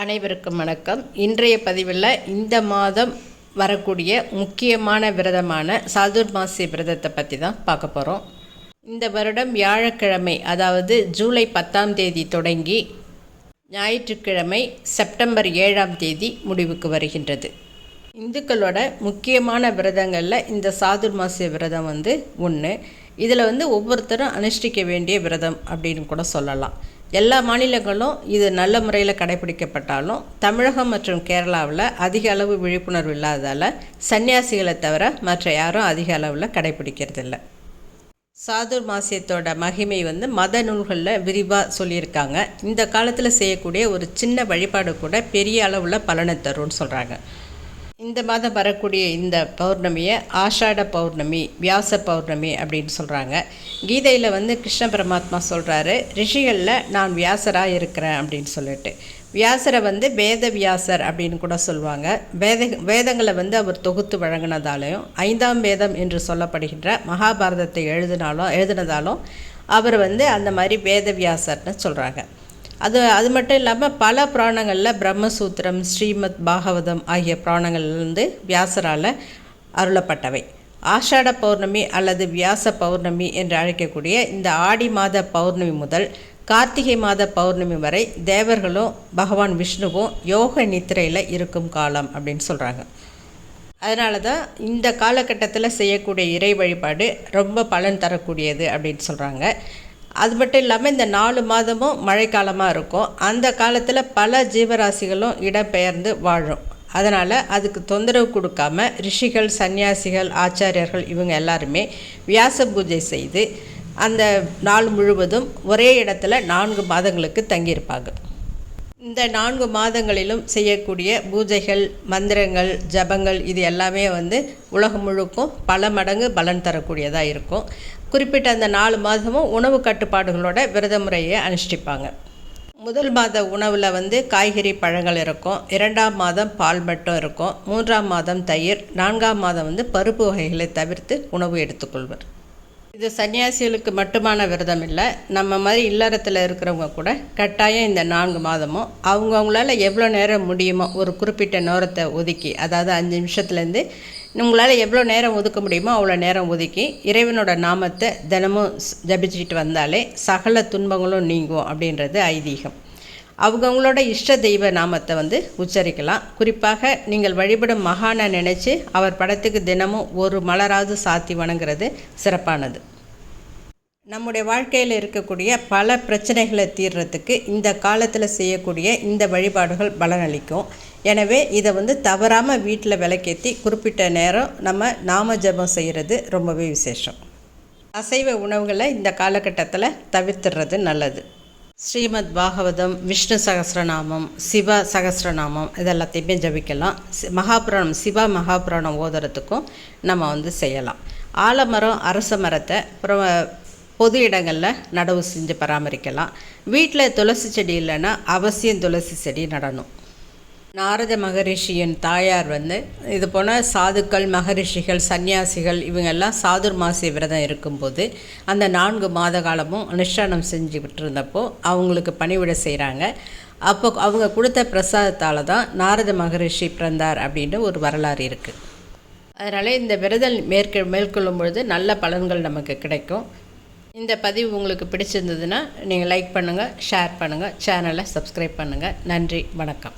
அனைவருக்கும் வணக்கம். இன்றைய பதிவில் இந்த மாதம் வரக்கூடிய முக்கியமான விரதமான சாதுர்மாசிய விரதத்தை பற்றி தான் பார்க்க போகிறோம். இந்த வருடம் வியாழக்கிழமை, அதாவது ஜூலை 10ஆம் தேதி தொடங்கி ஞாயிற்றுக்கிழமை செப்டம்பர் 7ஆம் தேதி முடிவுக்கு வருகின்றது. இந்துக்களோட முக்கியமான விரதங்களில் இந்த சாதுர்மாசிய விரதம் ஒன்று. இதில் ஒவ்வொருத்தரும் அனுஷ்டிக்க வேண்டிய விரதம் அப்படின்னு கூட சொல்லலாம். எல்லா மாநிலங்களும் இது நல்ல முறையில் கடைபிடிக்கப்பட்டாலும் தமிழகம் மற்றும் கேரளாவில் அதிக அளவு விழிப்புணர்வு இல்லாததால் சன்னியாசிகளை தவிர மற்ற யாரும் அதிக அளவில் கடைபிடிக்கிறதில்ல. சாதுர்மாசியத்தோட மகிமை மத நூல்களில் விரிவாக சொல்லியிருக்காங்க. இந்த காலத்தில் செய்யக்கூடிய ஒரு சின்ன வழிபாடு கூட பெரிய அளவில் பலனை தரும்னு சொல்கிறாங்க. இந்த மாதம் வரக்கூடிய இந்த பௌர்ணமியை ஆஷாட பௌர்ணமி, வியாச பௌர்ணமி அப்படின்னு சொல்கிறாங்க. கீதையில் கிருஷ்ண பரமாத்மா சொல்கிறாரு, ரிஷிகளில் நான் வியாசராக இருக்கிறேன் அப்படின்னு சொல்லிட்டு. வியாசரை வேத வியாசர் அப்படின்னு கூட சொல்லுவாங்க. வேதங்களை அவர் தொகுத்து வழங்கினதாலையும் 5ஆம் வேதம் என்று சொல்லப்படுகின்ற மகாபாரதத்தை எழுதினதாலும் அவர் அந்த மாதிரி வேத வியாசர்னு சொல்கிறாங்க. அது மட்டும் இல்லாமல் பல புராணங்களில் பிரம்மசூத்திரம், ஸ்ரீமத் பாகவதம் ஆகிய புராணங்கள் வியாசரால் அருளப்பட்டவை. ஆஷாட பௌர்ணமி அல்லது வியாச பௌர்ணமி என்று அழைக்கக்கூடிய இந்த ஆடி மாத பௌர்ணமி முதல் கார்த்திகை மாத பௌர்ணமி வரை தேவர்களும் பகவான் விஷ்ணுவும் யோக நித்திரையில் இருக்கும் காலம் அப்படின்னு சொல்கிறாங்க. அதனால தான் இந்த காலகட்டத்தில் செய்யக்கூடிய இறை வழிபாடு ரொம்ப பலன் தரக்கூடியது அப்படின்னு சொல்கிறாங்க. அது மட்டும் இல்லாமல் இந்த 4 மாதமும் மழைக்காலமாக இருக்கும். அந்த காலத்தில் பல ஜீவராசிகளும் இடம்பெயர்ந்து வாழும். அதனால் அதுக்கு தொந்தரவு கொடுக்காம ரிஷிகள், சன்னியாசிகள், ஆச்சாரியர்கள் இவங்க எல்லாருமே வியாச பூஜை செய்து அந்த நாள் முழுவதும் ஒரே இடத்துல 4 மாதங்களுக்கு தங்கியிருப்பாங்க. இந்த 4 மாதங்களிலும் செய்யக்கூடிய பூஜைகள், மந்திரங்கள், ஜபங்கள் இது எல்லாமே உலகம் முழுக்கும் பல மடங்கு பலன் தரக்கூடியதாக இருக்கும். குறிப்பிட்ட அந்த 4 மாதமும் உணவு கட்டுப்பாடுகளோட விரத முறையை அனுஷ்டிப்பாங்க. முதல் மாத உணவில் காய்கறி, பழங்கள் இருக்கும். 2ஆம் மாதம் பால் மட்டும் இருக்கும். 3ஆம் மாதம் தயிர். 4ஆம் மாதம் பருப்பு வகைகளை தவிர்த்து உணவு எடுத்துக்கொள்வர். இது சன்னியாசிகளுக்கு மட்டுமான விரதம் இல்லை. நம்ம மாதிரி இல்லறத்தில் இருக்கிறவங்க கூட கட்டாயம் இந்த 4 மாதமும் அவங்கவுங்களால எவ்வளோ நேரம் முடியுமோ ஒரு குறிப்பிட்ட நேரத்தை ஒதுக்கி, அதாவது 5 நிமிஷத்துலேருந்து உங்களால் எவ்வளோ நேரம் ஒதுக்க முடியுமோ அவ்வளோ நேரம் ஒதுக்கி இறைவனோட நாமத்தை தினமும் ஜபிச்சுட்டு வந்தாலே சகல துன்பங்களும் நீங்கும் அப்படின்றது ஐதீகம். அவங்கவுங்களோட இஷ்ட தெய்வ நாமத்தை உச்சரிக்கலாம். குறிப்பாக நீங்கள் வழிபடும் மகானை நினச்சி அவர் படத்துக்கு தினமும் ஒரு மலராவது சாத்தி வணங்குறது சிறப்பானது. நம்முடைய வாழ்க்கையில் இருக்கக்கூடிய பல பிரச்சனைகளை தீர்றதுக்கு இந்த காலத்தில் செய்யக்கூடிய இந்த வழிபாடுகள் பலனளிக்கும். எனவே இதை தவறாமல் வீட்டில் விளக்கேற்றி குறிப்பிட்ட நேரம் நம்ம நாம ஜபம் செய்கிறது ரொம்பவே விசேஷம். அசைவ உணவுகளை இந்த காலகட்டத்தில் தவிர்த்துறது நல்லது. ஸ்ரீமத் பாகவதம், விஷ்ணு சகஸ்ரநாமம், சிவ சகஸ்ரநாமம் இதெல்லாத்தையுமே ஜபிக்கலாம். மகாபுராணம், சிவா மகாபுராணம் ஓதுறதுக்கும் நம்ம செய்யலாம். ஆலமரம், அரச மரத்தை அப்புறம் பொது இடங்களில் நடவு செஞ்சு பராமரிக்கலாம். வீட்டில் துளசி செடி இல்லைன்னா அவசியம் துளசி செடி நடணும். நாரத மகரிஷியின் தாயார் இது போன சாதுக்கள், மகரிஷிகள், சன்னியாசிகள் இவங்கெல்லாம் சாதுர்மாசிய விரதம் இருக்கும்போது அந்த 4 மாத காலமும் அனுஷ்டானம் செஞ்சுக்கிட்டு இருந்தப்போ அவங்களுக்கு பணிவிடை செய்கிறாங்க. அப்போ அவங்க கொடுத்த பிரசாதத்தால் தான் நாரத மகரிஷி பிறந்தார் அப்படின்னு ஒரு வரலாறு இருக்குது. அதனால் இந்த விரதம் மேற்கொள்ளும் பொழுது நல்ல பலன்கள் நமக்கு கிடைக்கும். இந்த பதிவு உங்களுக்கு பிடிச்சிருந்ததுன்னா நீங்கள் லைக் பண்ணுங்கள், ஷேர் பண்ணுங்கள், சேனலை சப்ஸ்கிரைப் பண்ணுங்கள். நன்றி, வணக்கம்.